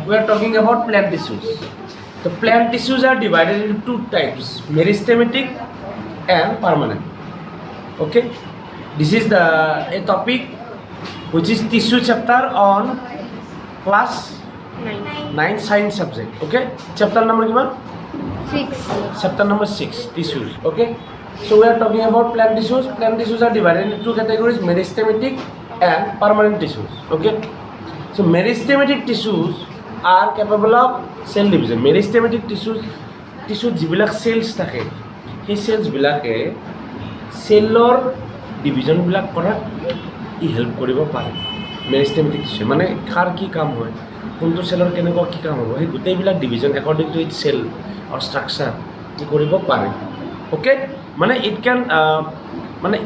we are talking about plant tissues. The plant tissues are divided into two types: meristematic and permanent. Okay, this is a topic which is tissue chapter on class 9 science subject. Okay, chapter number 6. chapter number 6, tissues. Okay, so we are talking about plant tissues. Plant tissues are divided into two categories: meristematic and permanent tissues. Okay, so meristematic tissues are capable of cell division. Meristematic tissue যিবিলাক cells থাকে সেই cells বিলাকে cellৰ ডিভিজনবিলাক কৰাত help কৰিব পাৰে। মেৰিষ্টেমেটিক tissue মানে কাৰ কি কাম হয়, কোনটো চেলৰ কেনেকুৱা কি কাম হ'ব, সেই গোটেইবিলাক division according to its cell or structure কি কৰিব পাৰে। অ'কে, মানে ইট কেন মানে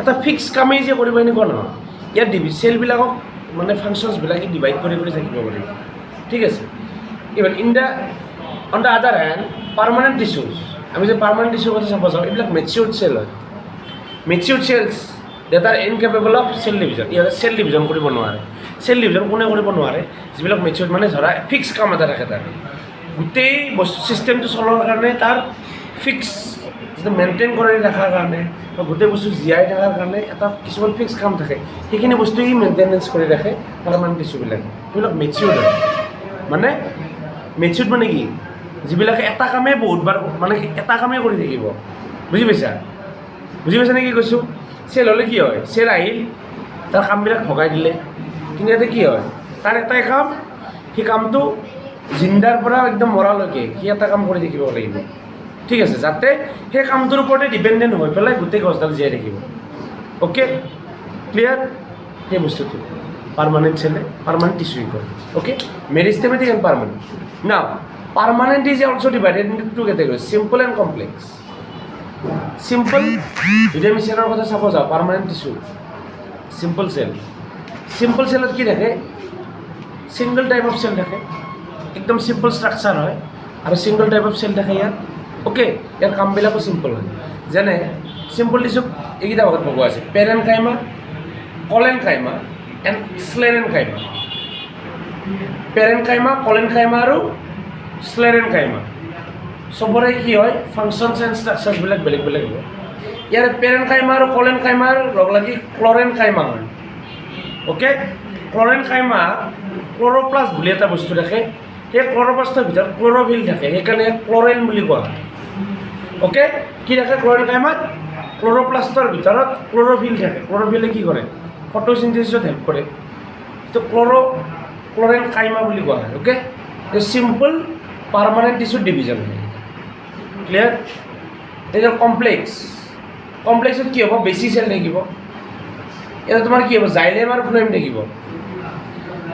এটা ফিক্স কামেই যে কৰিব এনেকুৱা নহয়, ইয়াৰ চেলবিলাকক মানে ফাংচনছবিলাকে ডিভাইড কৰি কৰি থাকিব পাৰিব। ঠিক আছে, ইভেন অন দ্য আদাৰ হেণ্ড পাৰ্মানেণ্ট টিস্যুজ, আমি যে পাৰ্মানেণ্ট টিস্যুৰ কথা চাব যাওঁ, এইবিলাক মেচিউৰ্ড চেল হয়। Matured cells that are incapable of cell division. ইহঁতে চেল ডিভিজন কৰিব নোৱাৰে। চেল ডিভিজন কোনে কৰিব নোৱাৰে? যিবিলাক মেচিউৰ্ড, মানে ধৰা ফিক্স কাম এটা ৰাখে, তাৰ গোটেই বস্তু চিষ্টেমটো চলাৰ কাৰণে তাৰ ফিক্স মেইনটেইন কৰি ৰখাৰ কাৰণে বা গোটেই বস্তু জীয়াই থকাৰ কাৰণে এটা কিছুমান ফিক্স কাম থাকে, সেইখিনি বস্তু ই মেইনটেনেঞ্চ কৰি ৰাখে পাৰ্মানেণ্ট টিস্যুবিলাকে। সেইবিলাক মেচিউৰ্ড হয়। মানে মেচিউৰ্ড মানে কি? যিবিলাকে এটা কামেই বহুতবাৰ মানে এটা কামেই কৰি থাকিব। বুজি পাইছা? বুজি পাইছা নে কি কৈছোঁ? চেল হ'লে কি হয়? চেল আহিল, তাৰ কামবিলাক ভগাই দিলে, কিন্তু ইয়াতে কি হয়? তাৰ এটাই কাম, সেই কামটো জিন্দাৰ পৰা একদম মৰালৈকে সি এটা কাম কৰি থাকিব লাগিব। ঠিক আছে, যাতে সেই কামটোৰ ওপৰতে ডিপেণ্ডেণ্ট হৈ পেলাই গোটেই গছডাল জীয়াই থাকিব। Okay, clear? সেই বস্তুটো পাৰ্মানেণ্ট চেলে পাৰ্মানেণ্ট টিস্যু কৰে। Okay, meristematic and permanent. Now permanent is also' divided into two categories: simple and complex. Simple, যদি আমি চেলৰ কথা চাব যাওঁ, permanent tissue simple cell. Simple চেলত কি থাকে? ছিংগল টাইপ অফ চেল থাকে, একদম চিম্পল ষ্ট্ৰাকচাৰ হয় আৰু ছিংগল টাইপ অফ চেল থাকে ইয়াত। অ'কে, ইয়াৰ কামবিলাকো চিম্পল হয়। যেনে চিম্পল টিস্যুক এইকেইটা ভাগত ভগোৱা আছে: পেৰেনকাইমা, কলেনকাইমা এণ্ড স্লেৰেনকাইমা। পেৰেনকাইমা, কলেনকাইমা আৰু স্লেৰেনকাইমা চবৰে কি হয়? ফাংচনছ এণ্ড ষ্ট্ৰাকচাৰ্ছবিলাক বেলেগ বেলেগ হ'ব। ইয়াৰ পেৰেনকাইমা আৰু কলেনকাইমাৰ লগ লাগি ক্লৰেনকাইমা হয়। অ'কে, ক্লৰেনকাইমা ক্লৰ'প্লাষ্ট বুলি এটা বস্তু থাকে, সেই ক্লৰ'প্লাষ্টৰ ভিতৰত ক্লৰ'ফিল থাকে, সেইকাৰণে ক্লৰেন বুলি কোৱা হয়। অ'কে, কি থাকে ক্লৰেনকাইমাত? ক্লৰ'প্লাষ্টৰ ভিতৰত ক্লৰ'ফিল থাকে। ক্লৰ'ফিলে কি কৰে? ফটোচিনথেচিছত হেল্প কৰে। এইটো ক্লৰেনকাইমা বুলি কোৱা হয়। অ'কে, এই চিম্পল পাৰ্মানেণ্ট টিস্যু ডিভিজন হয়। ক্লিয়াৰ? এতিয়া কমপ্লেক্স। কমপ্লেক্সত কি হ'ব? বেছি চেল থাকিব। এতিয়া তোমাৰ কি হ'ব? জাইলেম আৰু ফ্ল'য়েম থাকিব।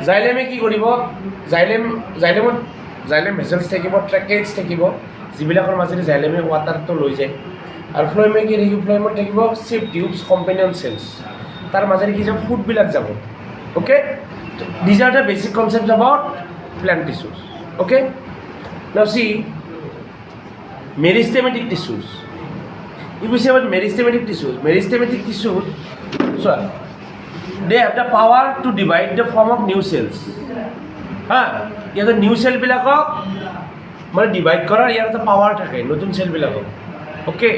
জাইলেমে কি কৰিব? জাইলেম ভেচেলছ থাকিব, ট্ৰেকেটছ থাকিব, যিবিলাকৰ মাজেৰে জাইলেমে ৱাটাৰটো লৈ যায়। আৰু ফ্ল'য়েমে কি থাকিব? ফ্ল'য়েমত থাকিব চিপ টিউবছ, কম্পেনিয়ন চেলছ, তাৰ মাজেৰে কি যাব? ফুডবিলাক যাব। Okay, these are the basic concepts about plant tissues. Okay, নাও সি meristematic tissues. If we say about meristematic tissues, so they have the power to divide the form of new cells. ইয়াতে new চেলবিলাকক মানে divide কৰাৰ ইয়াৰ এটা power থাকে নতুন চেলবিলাকক। Okay,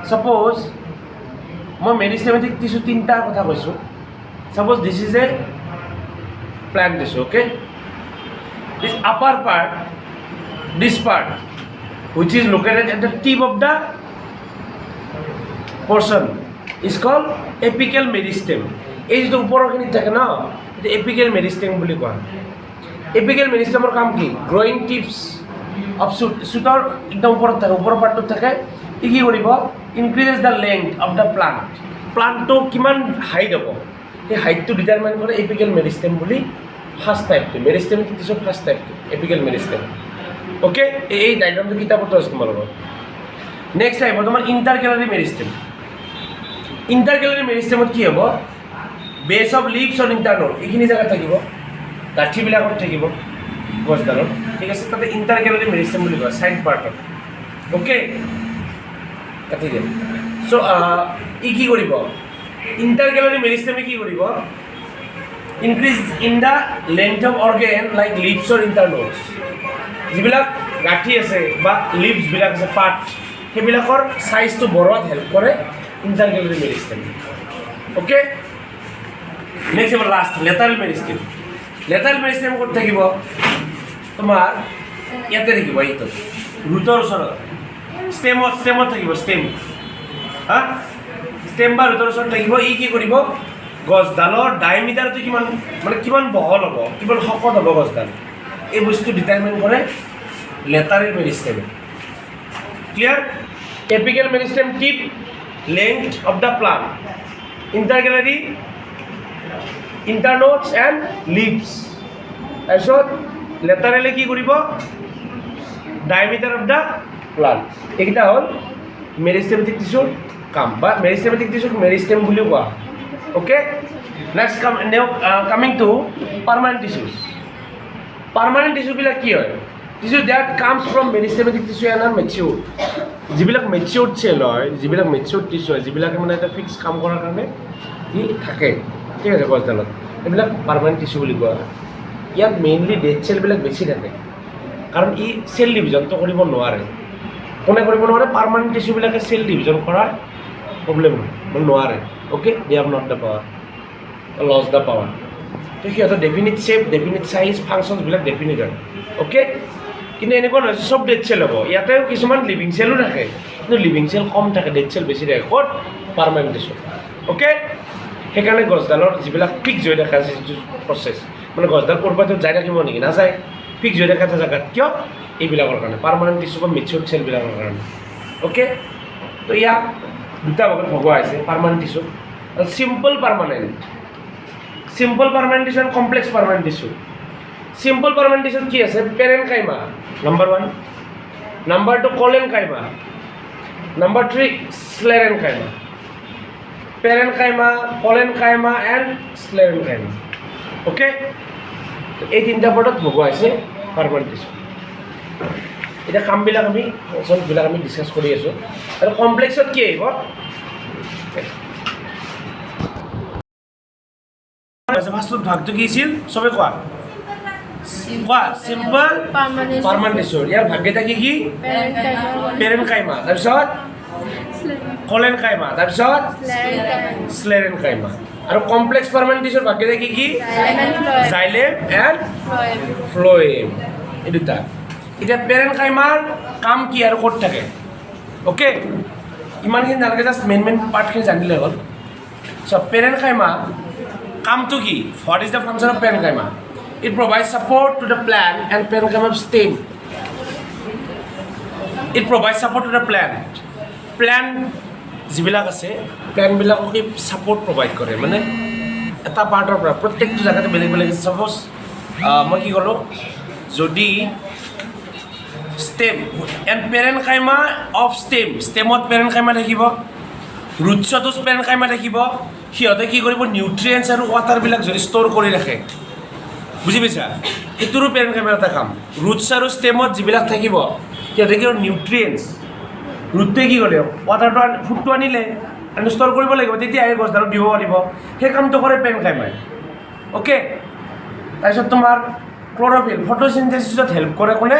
suppose মই মেৰিষ্টেমেটিক tissue তিনিটাৰ কথা কৈছোঁ। Suppose this is a plant tissue. Okay, this upper part, this part which is located at the tip of the portion is called apical meristem. এই যিটো ওপৰৰখিনিত থাকে ন, এইটো এপিকেল মেৰিষ্টেম বুলি কোৱা হয়। এপিকেল মেৰিষ্টেমৰ কাম কি? গ্ৰ'য়িং টিপছ অফ শ্বুটৰ একদম ওপৰত থাকে, ওপৰৰ পাৰ্টটোত থাকে। ই কি কৰিব? Increases the length of the plant. প্লাণ্টটো কিমান হাইট হ'ব, সেই হাইটটো ডিটাৰমাইন কৰে এপিকেল মেৰিষ্টেম বুলি ফাৰ্ষ্ট টাইপটো। মেৰিষ্টেমিক টিস্যুৰ ফাৰ্ষ্ট টাইপটো এপিকেল মেৰিষ্টেম। অ'কে, এই ডায়েগ্ৰামটো কিতাপত আছে তোমাৰ লগত। নেক্সট আহিব তোমাৰ ইণ্টাৰকেলাৰী মেৰিষ্টেম। ইণ্টাৰকেলাৰী মেৰিষ্টেমত কি হ'ব? বেছ অফ লিভছ অন ইণ্টাৰনল, এইখিনি জেগাত থাকিব, গাঁঠিবিলাকত থাকিব গছডালত। ঠিক আছে, তাতে ইণ্টাৰকেলাৰী মেৰিষ্টেম বুলি কয়, ছাইড পাৰ্টত। অ'কে, কাটি দিম। চ' ই কি কৰিব? ইণ্টাৰকেলাৰী মেৰিষ্টেমে কি কৰিব? Increase in the length of organ like leaves or internodes যিবিলাক গাঁঠি আছে বা লিভছবিলাক আছে পাত সেইবিলাকৰ চাইজটো বঢ়োৱাত হেল্প কৰে ইণ্টাৰকেলাৰী মেৰিষ্টেম অ'কে নেক্সট এবাৰ লাষ্ট লেটাৰেল মেৰিষ্টেম লেটাৰেল মেৰিষ্টেম ক'ত থাকিব তোমাৰ ইয়াতে থাকিব এইটো ৰুটৰ ওচৰত ষ্টেমত থাকিব ষ্টেম হা ষ্টেম বা ৰুটৰ ওচৰত থাকিব ই কি কৰিব গছডালৰ ডায়মিটাৰটো কিমান বহল হ'ব কিমান শকত হ'ব গছডাল এই বস্তু ডিটাৰমাইন কৰে লেটাৰেল মেৰিষ্টেমে clear apical meristem tip length of the plant intercalary internodes and leaves তাৰপিছত লেটাৰেলে কি কৰিব ডায়মিটাৰ অফ দ্য প্লান্ট এইকেইটা হ'ল মেৰিষ্টেমেটিক টিচুৰ কাম বা মেৰিষ্টেমেটিক টিচুক মেৰিষ্টেম বুলিও কোৱা okay next coming to permanent tissues permanent টিচুবিলাক কি হয় tissue that comes from meristematic tissue and are mature যিবিলাক মেচিউৰ্ড চেল হয় যিবিলাক মেচিউৰ্ড টিচু হয় যিবিলাকে মানে এটা ফিক্স কাম কৰাৰ কাৰণে ই থাকে ঠিক আছে গছডালত এইবিলাক পাৰ্মানেণ্ট টিচু বুলি কোৱা হয় ইয়াত মেইনলি ডেড চেলবিলাক বেছি থাকে কাৰণ ই চেল ডিভিজনটো কৰিব নোৱাৰে কোনে কৰিব নোৱাৰে পাৰ্মানেণ্ট টিচুবিলাকে চেল ডিভিজন কৰাৰ প্ৰব্লেম হয় মানে নোৱাৰে okay they have not the power loss the power তো সিহঁতৰ ডেফিনিট শ্বেপ ডেফিনিট চাইজ ফাংচনছবিলাক ডেফিনিট হয় অ'কে কিন্তু এনেকুৱা নহয় চব ডেড চেল হ'ব ইয়াতেও কিছুমান লিভিং চেলো থাকে কিন্তু লিভিং চেল কম থাকে ডেড চেল বেছি থাকে ক'ত পাৰ্মানেণ্ট টিচু অ'কে সেইকাৰণে গছডালৰ যিবিলাক ফিক্স হৈ থাকে যিটো প্ৰচেছ মানে গছডাল ক'ৰবাত যাই থাকিব নেকি নাযায় ফিক্স হৈ থাকে এটা জেগাত কিয় এইবিলাকৰ কাৰণে পাৰ্মানেণ্ট টিচু বা মেচিউৰ্ড চেলবিলাকৰ কাৰণে অ'কে তো ইয়াক দুটা ভাগত ভগোৱা হৈছে পাৰ্মানেণ্ট টিচু আৰু simple permanent tissue and complex permanent tissue simple permanent টিচুত কি আছে parenchyma number 1 number 2 collenchyma number 3 sclerenchyma parenchyma collenchyma and sclerenchyma okay এই তিনিটা পাৰ্টত ভগোৱা হৈছে পাৰ্মানেণ্ট টিচু এতিয়া কামবিলাক আমি ফাংচনবিলাক আমি ডিছকাছ কৰি আছোঁ আৰু কমপ্লেক্সত কি আহিব ফাৰ্ষ্টত ভাগটো কি আছিল চবে কোৱা চিম্পল পাৰ্মানেণ্ট টিচু ইয়াৰ ভাগকেইটা কি পেৰেনকাইমা তাৰপিছত কোলেনকাইমা তাৰপিছত স্লেৰেনকাইমা আৰু কমপ্লেক্স পাৰ্মানেণ্ট টিচুৰ ভাগকেইটা কি জাইলেম এণ্ড ফ্ল'য়েম এই দুটা এতিয়া পেৰেনকাইমাৰ কাম কি আৰু ক'ত থাকে অ'কে ইমানখিনি নালাগে জাষ্ট মেইন পাৰ্টখিনি জানিলে হ'ল চ' পেৰেনকাইমা কামটো কি what is the function of parenchyma it provide support to the plant and parenchyma stem it provide support to the plant যিবিলাক আছে প্লান্টবিলাকক ই ছাপৰ্ট প্ৰভাইড কৰে মানে এটা পাৰ্টৰ পৰা প্ৰত্যেকটো জেগাতে বেলেগ বেলেগ ছাপ'জ মই কি ক'লোঁ যদি ষ্টেম এণ্ড পেৰেনকাইমা অফ ষ্টেমত পেৰেনকাইমা থাকিব ৰুটছতো পেৰেনকাইমা থাকিব সিহঁতে কি কৰিব নিউট্ৰিয়েণ্টছ আৰু ৱাটাৰবিলাক যদি ষ্ট'ৰ কৰি ৰাখে বুজি পাইছা এইটোৰো পেৰেনকাইমাৰ এটা কাম ৰুটছ আৰু ষ্টেমত যিবিলাক থাকিব সিহঁতে কি নিউট্ৰিয়েণ্টছ ৰুটটোৱে কি কৰে ৱাটাৰটো ফুডটো আনিলে আৰু ষ্ট'ৰ কৰিব লাগিব তেতিয়াহে গছডালত দিব পাৰিব সেই কামটো কৰে পেৰেনকাইমাই অ'কে তাৰপিছত তোমাৰ ক্ল'ৰফিল ফটোচিনথেচিছত হেল্প কৰে কোনে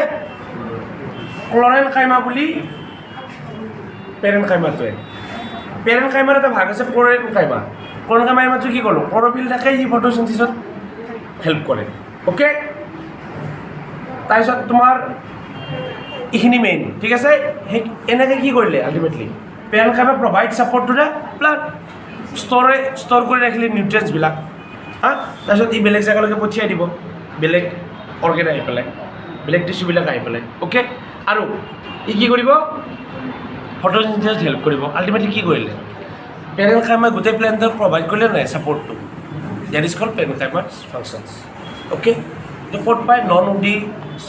ক্ল'ৰেনকাইমা বুলি পেৰেনকাইমাটোৱে পেৰেনকাইমাৰ এটা ভাগ আছে ক্ল'ৰেনকাইমাটো কি ক'লোঁ ক্ল'ৰফিল থাকে সি ফটোচিনথেচিছত হেল্প কৰে অ'কে তাৰপিছত তোমাৰ এইখিনি মেইন ঠিক আছে সেই এনেকৈ কি কৰিলে ultimately parenchyma provide support to the plant store কৰি ৰাখিলে নিউট্ৰিয়েণ্টছবিলাক হা তাৰপিছত ই বেলেগ জেগালৈকে পঠিয়াই দিব বেলেগ অৰ্গেন আহি পেলাই বেলেগ টিচুবিলাক আহি পেলাই অ'কে আৰু ই কি কৰিব ফটোচিনথেচিছত হেল্প কৰিব আল্টিমেটলি কি কৰিলে পেৰেনকাইমাই গোটেই প্লেণ্টক প্ৰভাইড কৰিলে নাই ছাপৰ্টটো দ্যাট ইজ কল্ড পেৰেনকাইমাৰ ফাংচনছ অ'কে তো ক'ত পায় non woody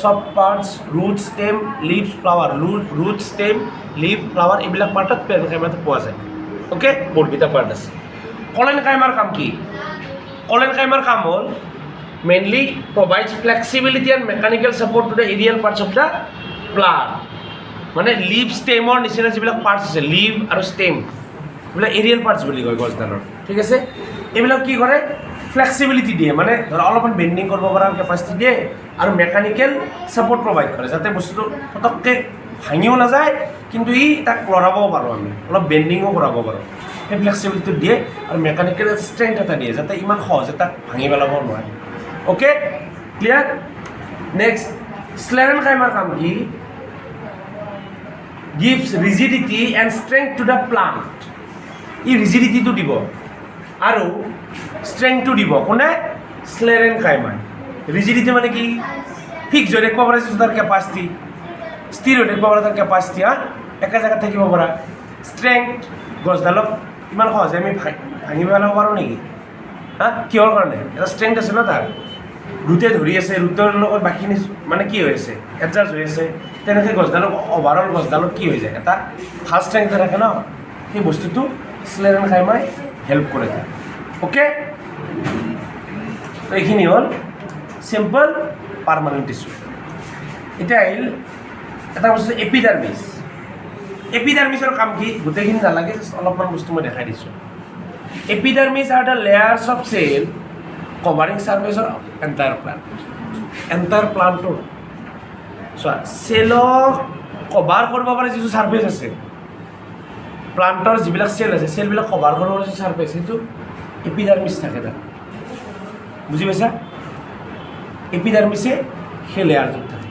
soft parts root stem leaves flower root stem leaf flower এইবিলাক পাৰ্টত পেৰেনকাইমাটো পোৱা যায় অ'কে বহুতকেইটা পাৰ্ট আছে কোলেনকাইমাৰ কাম কি কোলেনকাইমাৰ কাম হ'ল mainly provides flexibility and mechanical support to the aerial parts of the plant মানে লিভ ষ্টেমৰ নিচিনা যিবিলাক পাৰ্টছ আছে লিভ আৰু ষ্টেম এইবিলাক এৰিয়েল পাৰ্টছ বুলি কয় গছডালৰ ঠিক আছে এইবিলাক কি কৰে ফ্লেক্সিবিলিটি দিয়ে, মানে ধৰা অলপমান বেণ্ডিং কৰিব পৰা কেপাচিটি দিয়ে, আৰু মেকানিকেল ছাপৰ্ট প্ৰভাইড কৰে যাতে বস্তুটো পটককৈ ভাঙিও নাযায়, কিন্তু তাক লৰাবও পাৰোঁ, আমি অলপ বেণ্ডিঙো কৰাব পাৰোঁ। সেই ফ্লেক্সিবিলিটি দিয়ে আৰু মেকানিকেল ষ্ট্ৰেংথ এটা দিয়ে যাতে ইমান সহজে তাক ভাঙি পেলাব নোৱাৰে। Okay, clear? নেক্সট, স্লেৰেনহাইমাৰ কাম কি? gives rigidity and strength to the plant. ৰিজিডিটিটো দিব আৰু ষ্ট্ৰেংথটো দিব কোনে? স্লেৰেনহাইমাৰ। ৰিজিডিটি মানে কি? ফিক্স হৈ থাকিব পাৰে তাৰ কেপাচিটি, স্থিৰ হৈ থাকিব পাৰে তাৰ কেপাচিটি, একে জেগাত থাকিব পৰা। ষ্ট্ৰেংথ, গছডালক ইমান সহজে আমি ভাঙি পেলাব পাৰোঁ নেকি? কিহৰ কাৰণে? এটা ষ্ট্ৰেংথ আছে ন তাৰ, ৰুটে ধৰি আছে, ৰুটৰ লগত বাকীখিনি মানে কি হৈ আছে? এডজাষ্ট হৈ আছে। তেনেকৈ গছডালক অভাৰঅল গছডালত কি হৈ যায়? এটা ভাল ষ্ট্ৰেংথ থাকে ন, সেই বস্তুটো স্লেৰেনহাইমাৰে হেল্প কৰে তাক। অ'কে, এইখিনি হ'ল চিম্পল পাৰ্মানেণ্ট টিচু। এতিয়া আহিল এটা বস্তু এপিডাৰ্মিছ। এপিডাৰ্মিছৰ কাম কি? গোটেইখিনি নালাগে, অলপমান বস্তু মই দেখাই দিছোঁ। Epidermis are the layers of cell covering surface of entire plant. Entire প্লাণ্টটোৰ চোৱা চেলক কভাৰ কৰিব পাৰে যিটো চাৰ্ফেচ আছে, প্লাণ্টৰ যিবিলাক চেল আছে, চেলবিলাক কভাৰ কৰিব পাৰে যিটো চাৰ্ফেচ, সেইটো এপিডাৰ্মিছ থাকে তাত। বুজি পাইছা? এপিডাৰ্মিছে সেই লেয়াৰটোত থাকে,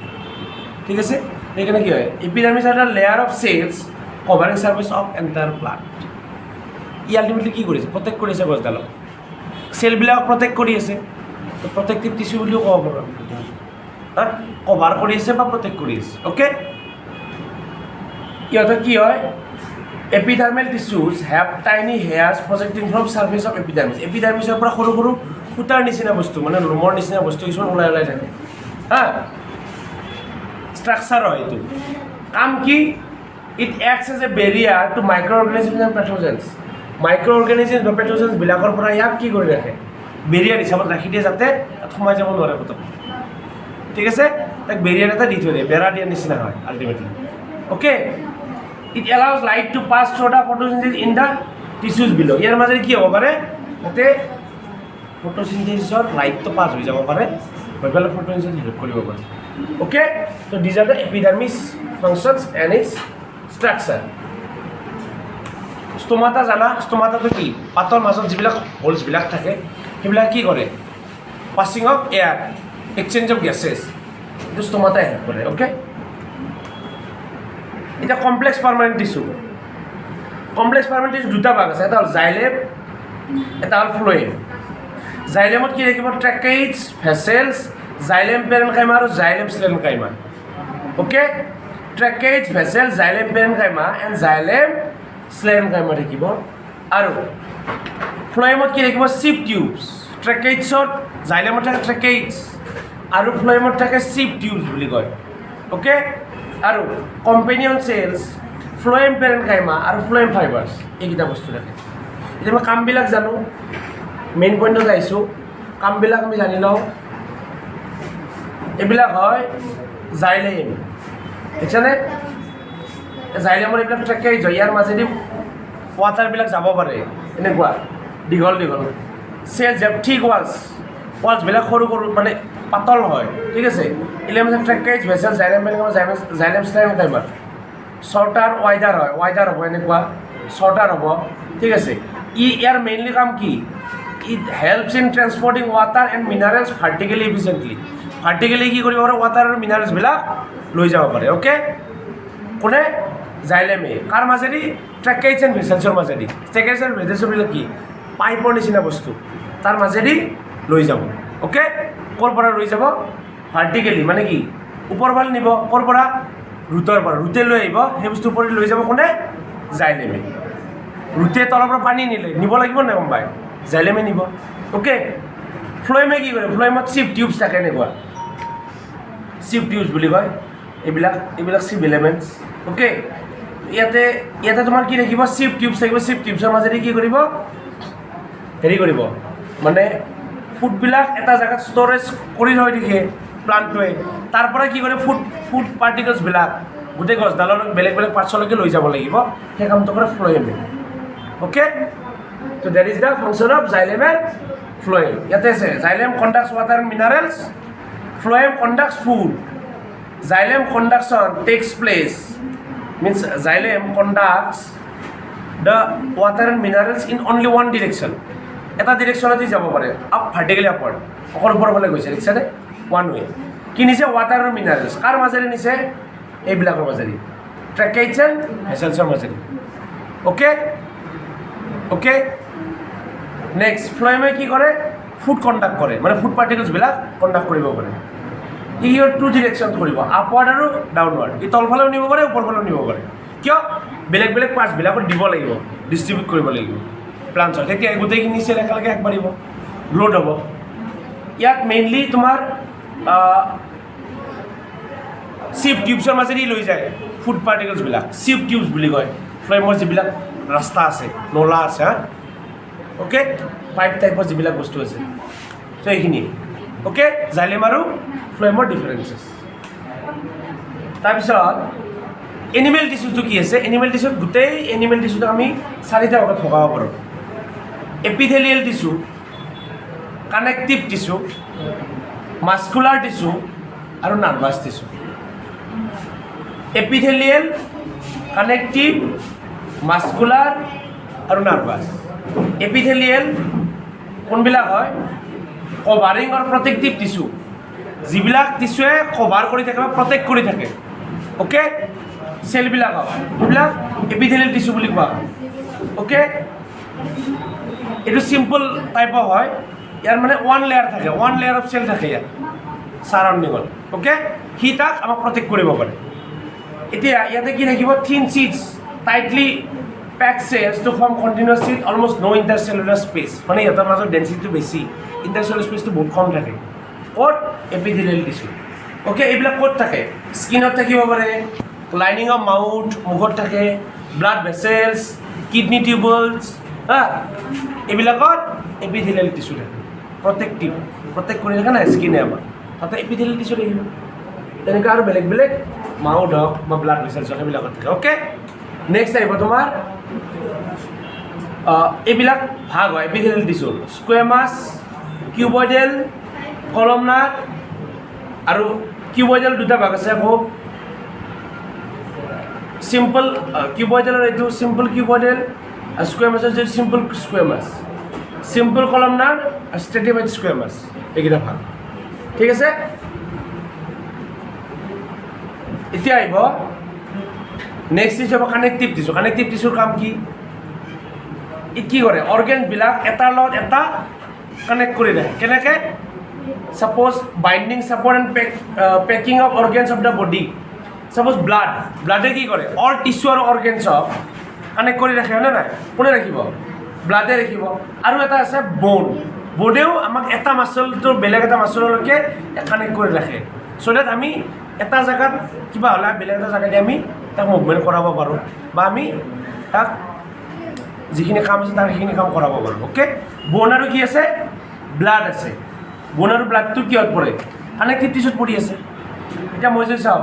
ঠিক আছে? সেইকাৰণে কি হয়? Epidermis are the layer of cells covering surface of entire plant. ই আল্টিমেটলি কি কৰিছে? প্ৰটেক্ট কৰিছে গছডালক, চেলবিলাকক প্ৰটেক্ট কৰি আছে। প্ৰটেক্টিভ টিচু বুলিও ক'ব পাৰোঁ, কভাৰ কৰি আছে বা প্ৰটেক্ট কৰি আছে। অ'কে, ইহঁতৰ কি হয়? Epidermal tissues have tiny hairs projecting from surface of epidermis. এপিডাৰ্মিছৰ পৰা সৰু সৰু সূতাৰ নিচিনা বস্তু, মানে ৰুমৰ নিচিনা বস্তু কিছুমান ওলাই ওলাই থাকে। ষ্ট্ৰাকচাৰ হয় এইটো। কাম কি? It acts as a barrier to micro' organisms and pathogens. Micro' organisms বা পেথোজেনছবিলাকৰ পৰা ইয়াক কি কৰি ৰাখে? বেৰিয়াৰ হিচাপত ৰাখি দিয়ে যাতে তাত সোমাই যাব নোৱাৰে পটককৈ, ঠিক আছে? তাক বেৰিয়াৰ এটা দি থৈ দিয়ে, বেৰা দিয়াৰ নিচিনা হয় ultimately. Okay, it allows light to pass through the photosynthesis in the tissues below'. ইয়াৰ মাজেৰে কি হ'ব পাৰে? যাতে ফটোচিনথেচিছৰ লাইটটো পাছ হৈ যাব পাৰে, হৈ পেলাই ফটোচিনথেচিছ হেল্প কৰিব পাৰে। Okay, so' these are the epidermis functions and its structure. Stomata জানা? ষ্টমাটাটো কি? পাতৰ মাজত যিবিলাক হোলছবিলাক থাকে সেইবিলাক কি কৰে? Passing of air, exchange of gases, এইটো ষ্টমাটাই হেল্প কৰে। অ'কে, এতিয়া complex permanent tissue. Complex permanent tissue দুটা ভাগ আছে, এটা হ'ল জাইলেম, এটা হ'ল ফ্ল'য়েম। জাইলেমত কি থাকিব? ট্ৰেকেইডছ, ভেচেলছ, জাইলেম পেৰেনকাইমা আৰু xylem sclerenchyma. Okay, tracheids, vessel, xylem parenchyma and xylem sclerenchyma থাকিব। আৰু ফ্ল'য়েমত কি থাকিব? চিপ টিউবছ। ট্ৰেকেইডছত জাইলেমত থাকে ট্ৰেকেইডছ আৰু ফ্ল'য়েমত থাকে চিপ টিউবছ বুলি কয়। অ'কে, আৰু কম্পেনিয়ন চেলছ, ফ্ল'য়েম পেৰেনকাইমা আৰু ফ্ল'য়েম ফাইবাৰ্ছ, এইকেইটা বস্তু থাকে। এতিয়া মই কামবিলাক জানো, মেইন পইণ্টত আহিছোঁ। কামবিলাক আমি জানি লওঁ। এইবিলাক হয় জাইলেম, দেখিছানে? জাইলেমৰ এইবিলাক ট্ৰেকেইডছ হয়, ইয়াৰ মাজেদি ৱাটাৰবিলাক যাব পাৰে, এনেকুৱা দীঘল দীঘল চেলছ হেভ থিক ৱালছবিলাক সৰু সৰু মানে পাতল হয়, ঠিক আছে? Eleven tracheids, vessel, xylem parenchyma, xylem sclerenchyma shorter wider হয়, ৱাইডাৰ হ'ব, এনেকুৱা শ্বৰ্টাৰ হ'ব, ঠিক আছে? ইয়াৰ মেইনলি কাম কি? It helps in transporting water and minerals vertically efficiently. Vertically কি কৰিব পাৰে? ৱাটাৰ আৰু মিনাৰেলছবিলাক লৈ যাব পাৰে। অ'কে, কোনে? জাইলেমে। কাৰ মাজেদি? ট্ৰেকেইডছ এণ্ড ভেচেলছৰ মাজেদি। ট্ৰেকেইডছ এণ্ড ভেচেলছবিলাক কি? পাইপৰ নিচিনা বস্তু, তাৰ মাজেদি লৈ যাব। অ'কে, ক'ৰ পৰা লৈ যাব? ভাৰ্টিকেলি, মানে কি? ওপৰ ফালে নিব। ক'ৰ পৰা? ৰুটৰ পৰা। ৰুটে লৈ আহিব, সেই বস্তু ওপৰত লৈ যাব কোনে? জাইলেমে। ৰুটে তলৰ পৰা পানী নিব লাগিব নে গম পায়? জাইলেমে নিব। অ'কে, ফ্ল'য়েমে কি কৰে? ফ্ল'য়েমত চিপ টিউবছ থাকে, এনেকুৱা চিপ টিউবছ বুলি কয় এইবিলাক চিপ এলিমেণ্টছ। অ'কে, ইয়াতে তোমাৰ কি থাকিব? চিপ টিউবছ থাকিব। চিপ টিউবছৰ মাজেদি কি কৰিব? হেৰি কৰিব, মানে ফুডবিলাক এটা জেগাত ষ্ট'ৰেজ কৰি থৈ দিয়ে প্লাণ্টটোৱে, তাৰ পৰা কি কৰে? ফুড পাৰ্টিকলছবিলাক গোটেই গছডালৰ বেলেগ বেলেগ পাৰ্টছলৈকে লৈ যাব লাগিব, সেই কামটো কৰে ফ্ল'য়েমে। Okay, so' that is the function of xylem and phloem ইয়াতে আছে xylem conducts water and minerals phloem conducts food xylem conduction takes place means xylem conducts the water and minerals in only one direction এটা ডিরেকশ্যনতে যাব পাৰে up vertically upward অকল ওপৰৰ ফালে গৈছে দেখিছানে ওৱান ৱে কি নিছে ৱাটাৰ আৰু মিনাৰেলছ কাৰ মাজেৰে নিছে এইবিলাকৰ মাজেৰে ট্ৰেকেটছ এণ্ড ভেছেলছৰ মাজেৰে অ'কে অ'কে নেক্সট ফ্লোয়েমে কি কৰে ফুড কণ্ডাক্ট কৰে মানে ফুড পাৰ্টিকলছবিলাক কণ্ডাক্ট কৰিব পাৰে ই টু ডিৰেকশ্যন কৰিব আপৱাৰ্ড আৰু ডাউনৱাৰ্ড ই তলফালেও নিব পাৰে ওপৰফালেও নিব পাৰে কিয় বেলেগ বেলেগ পাৰ্টছবিলাকত দিব লাগিব ডিষ্ট্ৰিবিউট কৰিব লাগিব প্লান্টছৰ তেতিয়া গোটেইখিনি চেল একেলগে আগবাঢ়িব গ্ৰ'থ হ'ব ইয়াত মেইনলি তোমাৰ চিপ টিউবছৰ মাজেদি লৈ যায় ফুড পাৰ্টিকলছবিলাক চিপ টিউবছ বুলি কয় ফ্লোয়েমৰ যিবিলাক ৰাস্তা আছে নলা আছে হা অ'কে পাইপ টাইপৰ যিবিলাক বস্তু আছে চ' এইখিনি অ'কে জাইলেম আৰু ফ্লোয়েমৰ ডিফাৰেঞ্চেছ তাৰপিছত এনিমেল টিচুটো কি আছে এনিমেল টিচুত গোটেই এনিমেল টিচুটো আমি চাৰিটা ভাগত ভগাব পাৰোঁ epithelial tissue connective tissue muscular tissue আৰু nervous tissue epithelial connective muscular আৰু নাৰ্ভাছ এপিথেলিয়েল কোনবিলাক হয় কভাৰিং আৰু প্ৰটেক্টিভ টিচু যিবিলাক টিচুৱে কভাৰ কৰি থাকে বা প্ৰটেক্ট কৰি থাকে অ'কে চেলবিলাক হয় সেইবিলাক এপিথেলিয়েল টিচু বুলি কোৱা হয় অ'কে এইটো চিম্পল টাইপৰ হয় ইয়াৰ মানে ওৱান লেয়াৰ থাকে ওৱান লেয়াৰ অফ চেল থাকে ইয়াত চাৰাউণ্ডিঙত অ'কে সি তাক আমাক প্ৰটেক্ট কৰিব পাৰে এতিয়া ইয়াতে কি থাকিব thin sheets tightly pack cells to form continuous sheet almost no' intercellular space মানে ইহঁতৰ মাজত ডেঞ্চিটিটো বেছি ইণ্টাৰচেলুলাৰ স্পেচটো বহুত কম থাকে ক'ত এপিথেলিয়েল টিচু অ'কে এইবিলাক ক'ত থাকে স্কিনত থাকিব পাৰে লাইনিং অফ মাউথ মুখত থাকে ব্লাড ভেছেলছ কিডনি টিউবলছ হা এইবিলাকত এপিথেলিয়েল টিচু থাকে প্ৰটেক্ট কৰি থাকে না স্কিনে আমাৰ তাতে এপিথেলিয়েল টিচু থাকিব তেনেকুৱা আৰু বেলেগ বেলেগ মাউথ হওক বা ব্লাড ভেছেলছ হওক সেইবিলাকত থাকে অ'কে নেক্সট আহিব তোমাৰ এইবিলাক ভাগ হয় এপিথেলিয়েল টিচুৰ স্কুৱেমাছ কিউবইডেল কলমনাৰ আৰু কিউবইডেল দুটা ভাগ আছে আকৌ চিম্পল কিউবইডেলৰ এইটো চিম্পল কিউবইডেল আৰু স্কুৱেমাছৰ যিটো চিম্পল স্কুৱেমাছ চিম্পল কলমনাৰ আৰু ষ্ট্ৰেটিফাইড স্কুৱেমাছ এইকেইটা ভাগ ঠিক আছে এতিয়া আহিব নেক্সট টিচু হ'ব কানেক্টিভ টিচু কানেক্টিভ টিচুৰ কাম কি ই কি কৰে অৰ্গেনবিলাক এটাৰ লগত এটা কানেক্ট কৰি ৰাখে কেনেকৈ suppose binding support and packing of organs of the body suppose blood কি কৰে all tissue আৰু organs of connect কৰি ৰাখে হয়নে নাই কোনে ৰাখিব ব্লাডে ৰাখিব আৰু এটা আছে বনেও আমাক এটা মাছলটো বেলেগ এটা মাছললৈকে কানেক্ট কৰি ৰাখে চ' ডেট আমি এটা জেগাত কিবা হ'লে বেলেগ এটা জেগাতে আমি তাক মুভমেণ্ট কৰাব পাৰোঁ বা আমি তাক যিখিনি কাম আছে তাৰ সেইখিনি কাম কৰাব পাৰোঁ অ'কে বন আৰু কি আছে ব্লাড আছে বন আৰু ব্লাডটো কিহত পৰে কানেক্টিভ টিচুত পৰি আছে এতিয়া মই যদি চাওঁ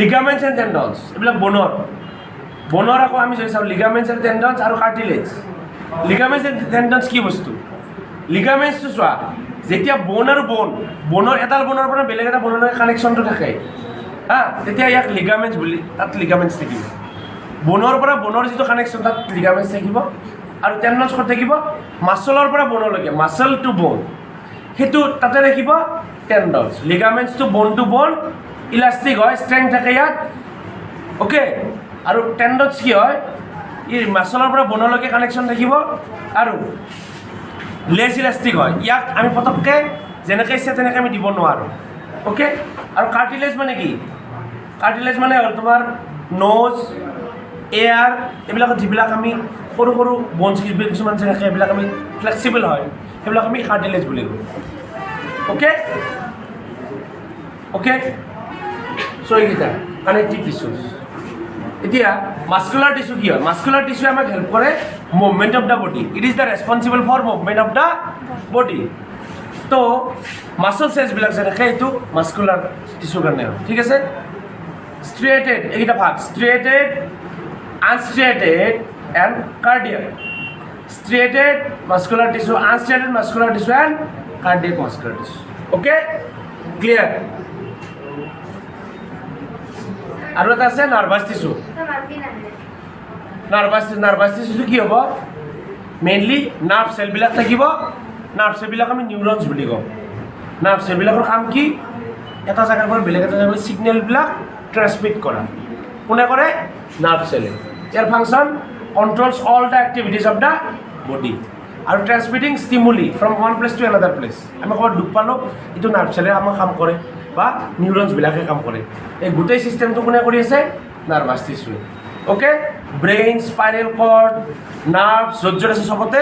লিগামেণ্টছ এণ্ড টেণ্ডনছ এইবিলাক বনৰ আকৌ আমি যদি চাওঁ লিগামেণ্টছ এণ্ড টেণ্ডনছ আৰু কাৰ্টিলেজ লিগামেণ্টছ এণ্ড টেণ্ডনছ কি বস্তু লিগামেণ্টছটো চোৱা যেতিয়া বন আৰু বনৰ এডাল বনৰ পৰা বেলেগ এটা বনলৈ কানেকশ্যনটো থাকে হা তেতিয়া ইয়াক লিগামেণ্টছ বুলি তাত লিগামেণ্টছ থাকিব বনৰ পৰা বনৰ যিটো কানেকশ্যন তাত লিগামেণ্টছ থাকিব আৰু টেণ্ডনছ ক'ত থাকিব মাছলৰ পৰা বনলৈকে মাছল টু বন সেইটো তাতে ৰাখিব টেণ্ডনছ লিগামেণ্টছ টু বন ইলাষ্টিক হয় ষ্ট্ৰেংথ থাকে ইয়াত অ'কে আৰু টেণ্ডনছ কি হয় ই মাছলৰ পৰা বনলৈকে কানেকশ্যন থাকিব আৰু লেছ ইলাষ্টিক হয় ইয়াক আমি পটককৈ যেনেকৈ ইচ্ছা তেনেকৈ আমি দিব নোৱাৰোঁ অ'কে আৰু কাৰ্টিলেজ মানে কি কাৰ্টিলেজ মানে হ'ল তোমাৰ ন'জ এয়াৰ এইবিলাকত যিবিলাক আমি সৰু সৰু বনছ কিছুমান যে থাকে সেইবিলাক আমি ফ্লেক্সিবল হয় সেইবিলাক আমি কাৰ্টিলেজ বুলি কওঁ অ'কে চ' এইকেইটা কানেক্টিভ টিচুজ এতিয়া মাস্কুলাৰ টিচু কি হয় মাস্কুলাৰ টিচুৱে আমাক হেল্প কৰে movement of the body it is the responsible for movement of the body তো মাছল চেলছবিলাক যে থাকে এইটো মাস্কুলাৰ টিচুৰ কাৰণে হয় ঠিক আছে ষ্ট্ৰিয়েটেড এইকেইটা ভাগ striated unstriated and cardiac striated muscular tissue, unstriated muscular tissue and cardiac muscular tissue. Okay? Clear? আৰু এটা আছে নাৰ্ভাছ টিস্যু। নাৰ্ভাছ টিস্যুটো কি হ'ব? মেইনলি নাৰ্ভ চেলবিলাক থাকিব। নাৰ্ভ চেলবিলাক আমি নিউৰনছ বুলি কওঁ। নাৰ্ভ চেলবিলাকৰ কাম কি? এটা জেগাৰ পৰা বেলেগ এটা জেগালৈ ছিগনেলবিলাক ট্ৰেন্সমিট কৰা। কোনে কৰে? নাৰ্ভ চেলে। ইয়াৰ function controls all the activities of the body আৰু transmitting stimuli from one place to another place. আমি ক'ৰবাত দুখ পালোঁ, এইটো নাৰ্ভ চেলে আমাক কাম কৰে বা নিউৰনছবিলাকে কাম কৰে। এই গোটেই ছিষ্টেমটো কোনে কৰি আছে? নাৰ্ভাছ টিস্যুৱে। Okay? Brain, spinal cord, nerve য'ত য'ত আছে চবতে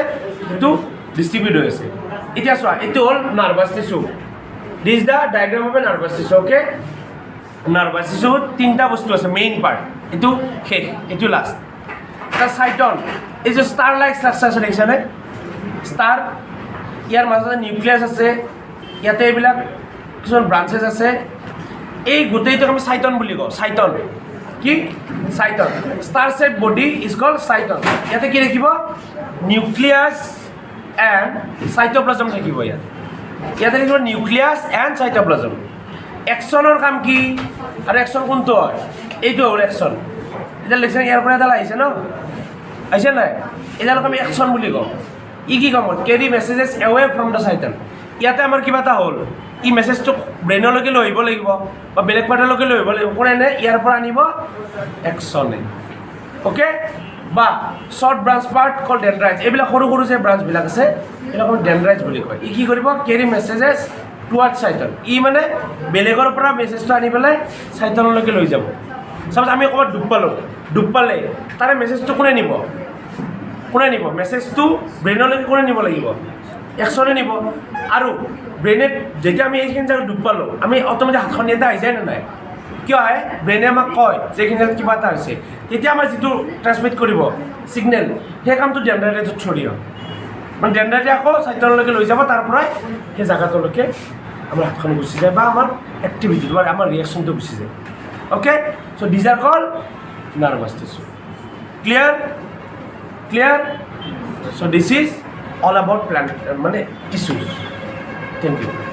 সেইটো ডিষ্ট্ৰিবিউট হৈ আছে। এতিয়া চোৱা, এইটো হ'ল nervous tissue. This the diagram of a nervous tissue. Okay? Nervous টিস্যুত তিনিটা বস্তু আছে, মেইন পাৰ্ট। এইটো শেষ, এইটো লাষ্ট। এটা চাইটন, এই যে ষ্টাৰ লাইক ষ্ট্ৰাকচাৰ আছে দেখিছানে? ষ্টাৰ, ইয়াৰ মাজতে নিউক্লিয়াছ আছে, ইয়াতে এইবিলাক কিছুমান ব্ৰাঞ্চেছ আছে। এই গোটেইটোক আমি চাইটন বুলি কওঁ। চাইটন কি? Cyton. Star shape body is called cyton. ইয়াতে কি দেখিব? নিউক্লিয়াছ এণ্ড চাইটোপ্লাজম থাকিব। ইয়াতে দেখিব নিউক্লিয়াছ এণ্ড চাইটোপ্লাজম। একশ্যনৰ কাম কি? আৰু একশ্যন কোনটো হয়? এইটো হ'ল একশ্যন। এতিয়া লিখছে ইয়াৰ পৰা এডাল আহিছে ন? আহিছে নাই? এডালক আমি একশ্যন বুলি কওঁ। ই কি কাম হ'ল? Carry messages away from the cyton. ইয়াতে আমাৰ কিবা এটা হ'ল, ই মেছেজটো ব্ৰেইনলৈকে লৈ আহিব লাগিব বা বেলেগ পাৰ্টলৈকে লৈ আহিব লাগিব। কোনে নে? ইয়াৰ পৰা আনিব একশ্যনে। অ'কে? বা শ্বৰ্ট ব্ৰাঞ্চ পাৰ্ট কল ডেনড্ৰাইটছ। এইবিলাক সৰু সৰু যে ব্ৰাঞ্চবিলাক আছে, এইবিলাক ডেনড্ৰাইটছ বুলি কয়। ই কি কৰিব? Carry messages toward cyton. ই মানে বেলেগৰ পৰা মেছেজটো আনি পেলাই চাইটনলৈকে লৈ যাব। চাপ'জ আমি ক'ৰবাত ডুব পালোঁ, ডুব পালে তাৰে মেছেজটো কোনে নিব? কোনে নিব? মেছেজটো ব্ৰেইনলৈকে কোনে নিব লাগিব? একশ্যনে নিব। আৰু ব্ৰেইনে যেতিয়া আমি এইখিনি জেগাত ডুব পালোঁ, আমি অট'মেটিক হাতখন ইয়াতে আহি যায় নে নাই? কিয় আহে? ব্ৰেইনে আমাক কয় যে এইখিনি জেগাত কিবা এটা হৈছে। তেতিয়া আমাৰ যিটো ট্ৰেন্সমিট কৰিব ছিগনেল, সেই কামটো ডেনড্ৰাইটত থ্ৰু হয়। মানে ডেনড্ৰাইটে আকৌ চাইটনলৈকে লৈ যাব, তাৰ পৰাই সেই জেগাটোলৈকে আমাৰ হাতখন গুচি যায় বা আমাৰ এক্টিভিটিটো বা আমাৰ ৰিয়েকশ্যনটো গুচি যায়। Okay? So' these are call nervous tissue. Clear? Clear? So' this is all about plant, tissues. Thank you.